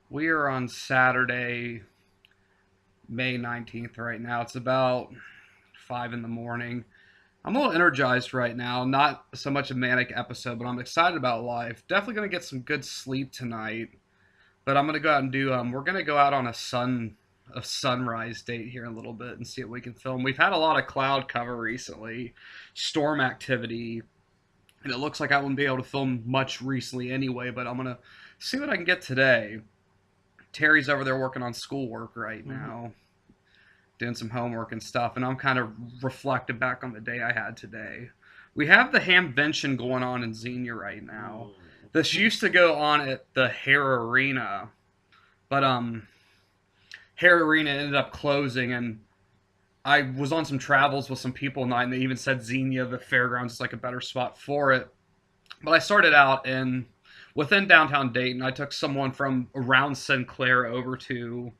We are on Saturday, May 19th right now. It's about 5 in the morning. I'm a little energized right now. Not so much a manic episode, but I'm excited about life. Definitely going to get some good sleep tonight. But I'm going to go out and we're going to go out on a sunrise date here in a little bit and see what we can film. We've had a lot of cloud cover recently, storm activity, and it looks like I wouldn't be able to film much recently anyway, but I'm going to see what I can get today. Terry's over there working on schoolwork right now, doing some homework and stuff, and I'm kind of reflecting back on the day I had today. We have the Hamvention going on in Xenia right now. This used to go on at the Hare Arena, but Hare Arena ended up closing, and I was on some travels with some people tonight, and they even said Xenia, the fairgrounds, is like a better spot for it. But I started out within downtown Dayton. I took someone from around Sinclair over to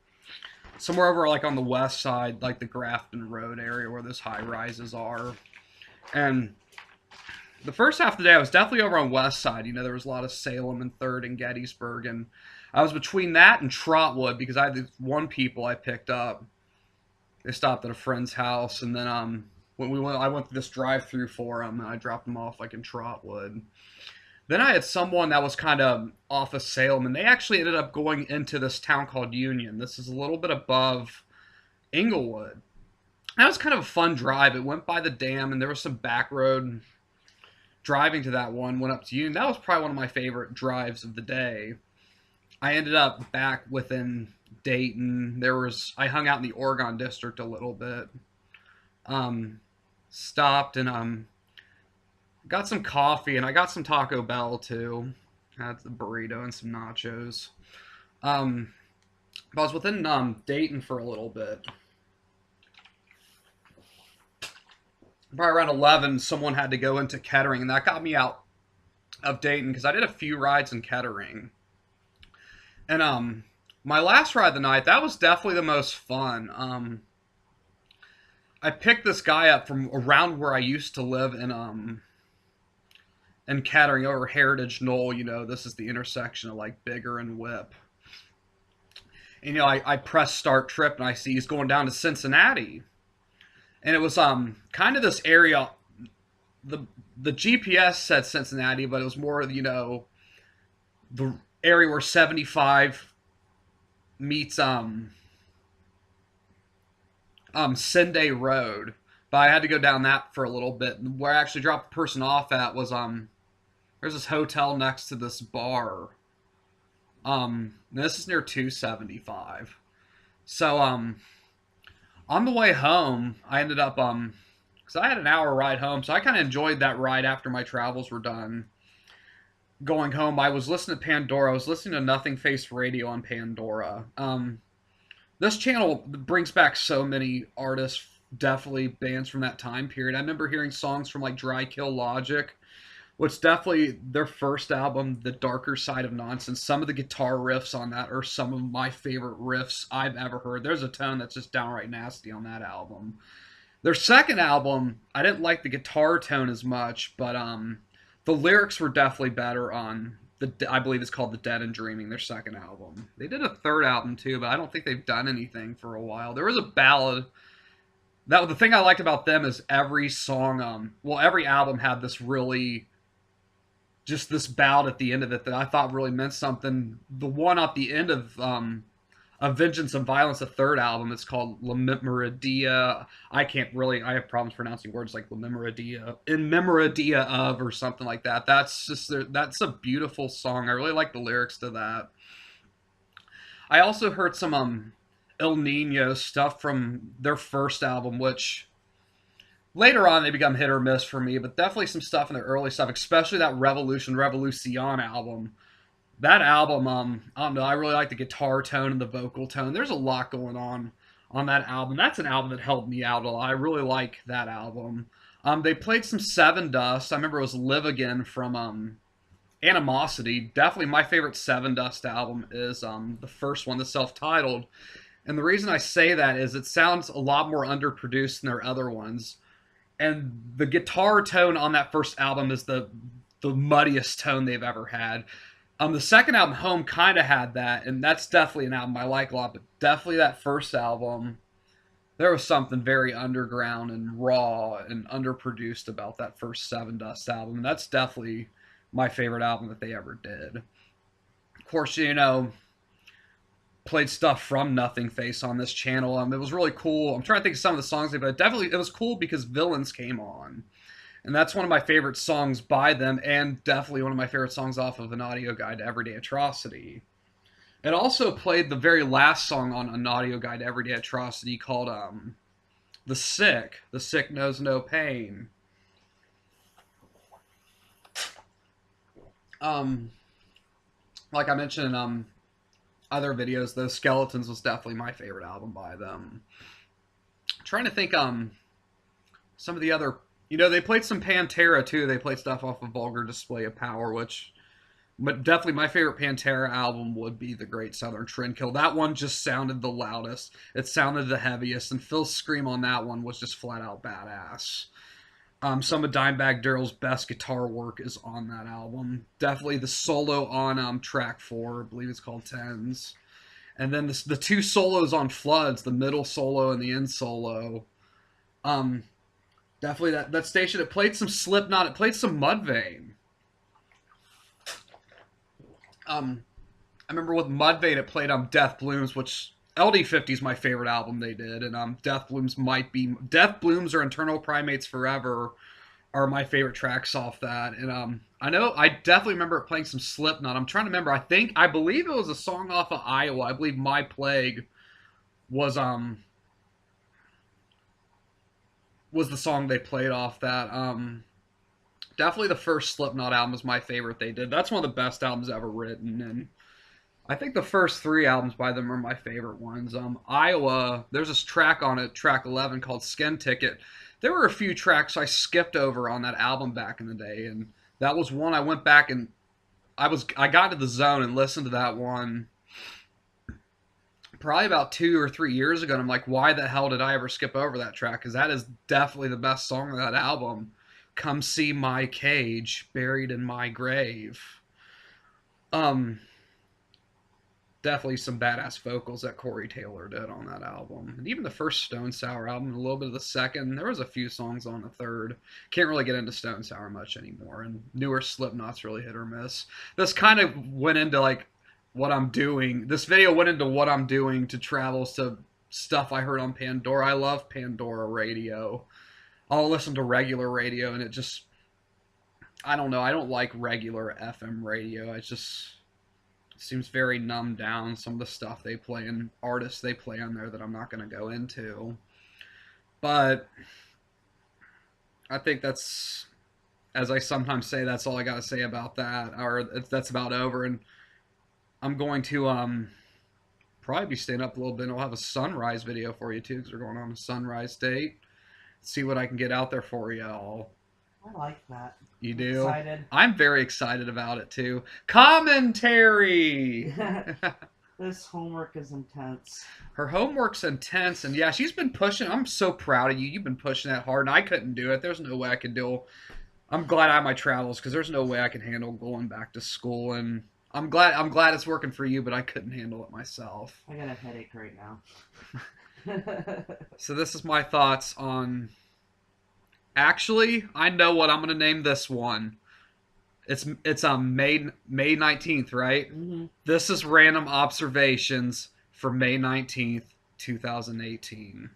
somewhere over like on the west side, like the Grafton Road area where those high rises are. And the first half of the day, I was definitely over on west side. You know, there was a lot of Salem and Third and Gettysburg, and I was between that and Trotwood because I had these one people I picked up. They stopped at a friend's house, and then I went through this drive-through for them, and I dropped them off like in Trotwood. Then I had someone that was kind of off of Salem, and they actually ended up going into this town called Union. This is a little bit above Inglewood. That was kind of a fun drive. It went by the dam, and there was some back road driving to that one. Went up to Union. That was probably one of my favorite drives of the day. I ended up back within Dayton. I hung out in the Oregon District a little bit. Stopped and got some coffee, and I got some Taco Bell too. Had the burrito and some nachos. But I was within Dayton for a little bit. Probably around 11, someone had to go into Kettering, and that got me out of Dayton because I did a few rides in Kettering. And my last ride of the night, that was definitely the most fun. I picked this guy up from around where I used to live in Kettering over Heritage Knoll. You know, this is the intersection of like Bigger and Whip. And you know, I press start trip, and I see he's going down to Cincinnati, and it was kind of this area. The GPS said Cincinnati, but it was more, you know, the area where 75 meets Sunday Road. But I had to go down that for a little bit. And where I actually dropped the person off at was there's this hotel next to this bar. This is near 275. So on the way home, I ended up because I had an hour ride home, so I kind of enjoyed that ride after my travels were done. Going home, I was listening to Pandora. I was listening to Nothing Face Radio on Pandora. This channel brings back so many artists, definitely bands from that time period. I remember hearing songs from like Dry Kill Logic, which definitely their first album, The Darker Side of Nonsense. Some of the guitar riffs on that are some of my favorite riffs I've ever heard. There's a tone that's just downright nasty on that album. Their second album, I didn't like the guitar tone as much, but the lyrics were definitely better on I believe it's called The Dead and Dreaming, their second album. They did a third album too, but I don't think they've done anything for a while. There was a ballad. The thing I liked about them is every song, every album had this really, just this ballad at the end of it that I thought really meant something. The one at the end of Vengeance and Violence, the third album, it's called La Memoria. I have problems pronouncing words like La Memoria, In Memoria of, or something like that. That's a beautiful song. I really like the lyrics to that. I also heard some El Nino stuff from their first album, which later on they become hit or miss for me, but definitely some stuff in their early stuff, especially that Revolucion album. That album, I don't know, I really like the guitar tone and the vocal tone. There's a lot going on that album. That's an album that helped me out a lot. I really like that album. They played some Seven Dust. I remember it was Live Again from Animosity. Definitely my favorite Seven Dust album is the first one, the self-titled. And the reason I say that is it sounds a lot more underproduced than their other ones. And the guitar tone on that first album is the muddiest tone they've ever had. The second album, Home, kind of had that, and that's definitely an album I like a lot. But definitely that first album, there was something very underground and raw and underproduced about that first Seven Dust album. And that's definitely my favorite album that they ever did. Of course, played stuff from Nothing Face on this channel. It was really cool. I'm trying to think of some of the songs, but definitely it was cool because Villains came on. And that's one of my favorite songs by them, and definitely one of my favorite songs off of An Audio Guide to Everyday Atrocity. It also played the very last song on An Audio Guide to Everyday Atrocity called The Sick. The Sick Knows No Pain. Like I mentioned in other videos, those Skeletons was definitely my favorite album by them. I'm trying to think some of the other, they played some Pantera too. They played stuff off of Vulgar Display of Power, but definitely my favorite Pantera album would be The Great Southern Trendkill. That one just sounded the loudest. It sounded the heaviest, and Phil's scream on that one was just flat out badass. Some of Dimebag Darrell's best guitar work is on that album. Definitely the solo on track 4, I believe it's called Tens. And then the two solos on Floods, the middle solo and the end solo. Definitely that station, it played some Slipknot, it played some Mudvayne. I remember with Mudvayne it played Death Blooms, which LD50 is my favorite album they did, and Death Blooms or Internal Primates Forever are my favorite tracks off that. And I definitely remember it playing some Slipknot. I'm trying to remember. I believe it was a song off of Iowa. I believe My Plague was the song they played off that. Definitely the first Slipknot album is my favorite they did. That's one of the best albums ever written, and I think the first 3 albums by them are my favorite ones. Iowa, there's this track on it, track 11, called Skin Ticket. There were a few tracks I skipped over on that album back in the day, and that was one I went back and I got to the zone and listened to that one probably about 2 or 3 years ago, and I'm like, why the hell did I ever skip over that track? Because that is definitely the best song of that album. Come See My Cage, Buried in My Grave. Definitely some badass vocals that Corey Taylor did on that album. And even the first Stone Sour album, a little bit of the second. There was a few songs on the third. Can't really get into Stone Sour much anymore. And newer Slipknot's really hit or miss. This kind of went into like what I'm doing. This video went into what I'm doing to travels to stuff I heard on Pandora. I love Pandora radio. I'll listen to regular radio and it just, I don't know. I don't like regular FM radio. It seems very numbed down, some of the stuff they play and artists they play on there that I'm not going to go into. But I think that's, as I sometimes say, that's all I got to say about that, or that's about over. And I'm going to probably be staying up a little bit, and I'll have a sunrise video for you too, because we're going on a sunrise date. See what I can get out there for y'all. I like that. You do? Excited. I'm very excited about it too. Commentary! This homework is intense. Her homework's intense, and yeah, she's been pushing. I'm so proud of you. You've been pushing that hard, and I couldn't do it. There's no way I could do it. I'm glad I have my travels, because there's no way I can handle going back to school, and I'm glad it's working for you, but I couldn't handle it myself. I got a headache right now. So this is my thoughts on... Actually, I know what I'm going to name this one. It's May 19th, right? Mm-hmm. This is Random Observations for May 19th, 2018.